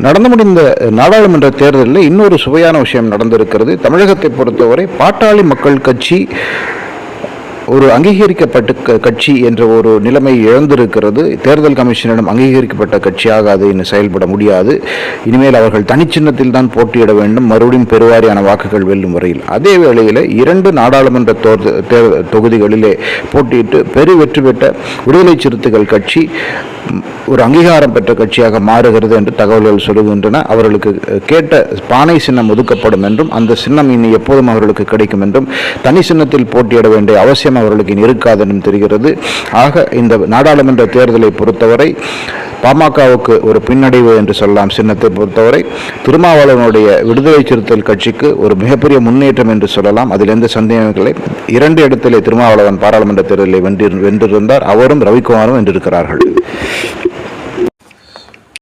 நடந்து முடிந்த நாடாளுமன்ற தேர்தலில் இன்னொரு சுவையான விஷயம் நடந்திருக்கிறது. தமிழகத்தை பொறுத்தவரை பாட்டாளி மக்கள் கட்சி ஒரு அங்கீகரிக்கப்பட்ட கட்சி என்ற ஒரு நிலைமை இழந்திருக்கிறது. தேர்தல் கமிஷனிடம் அங்கீகரிக்கப்பட்ட கட்சியாக அது இன்னும் செயல்பட முடியாது. இனிமேல் அவர்கள் தனிச்சின்னத்தில் தான் போட்டியிட வேண்டும், மறுபடியும் பெருவாரியான வாக்குகள் வெல்லும் வரையில். அதே வேளையில் 2 நாடாளுமன்ற தொகுதிகளிலே போட்டியிட்டு பெரு வெற்றி பெற்ற விடுதலை சிறுத்தைகள் கட்சி ஒரு அங்கீகாரம் பெற்ற கட்சியாக மாறுகிறது என்று தகவல்கள் சொல்லுகின்றன. அவர்களுக்கு கேட்ட பானை சின்னம் ஒதுக்கப்படும் என்றும், அந்த சின்னம் இனி எப்போதும் அவர்களுக்கு கிடைக்கும் என்றும், தனி சின்னத்தில் போட்டியிட வேண்டிய அவசியம் அவர்களுக்கு இருக்காது என்றும் தெரிகிறது. ஆக இந்த நாடாளுமன்ற தேர்தலை பொறுத்தவரை பாமகவுக்கு ஒரு பின்னடைவு என்று சொல்லலாம். சின்னத்தை பொறுத்தவரை திருமாவளவனுடைய விடுதலை சிறுத்தைகள் கட்சிக்கு ஒரு மிகப்பெரிய முன்னேற்றம் என்று சொல்லலாம். அதில் எந்த சந்தேகங்களை 2 இடத்திலே திருமாவளவன் பாராளுமன்ற தேர்தலில் வென்றிருந்தார். அவரும் ரவிக்குமாரும் வென்றிருக்கிறார்கள்.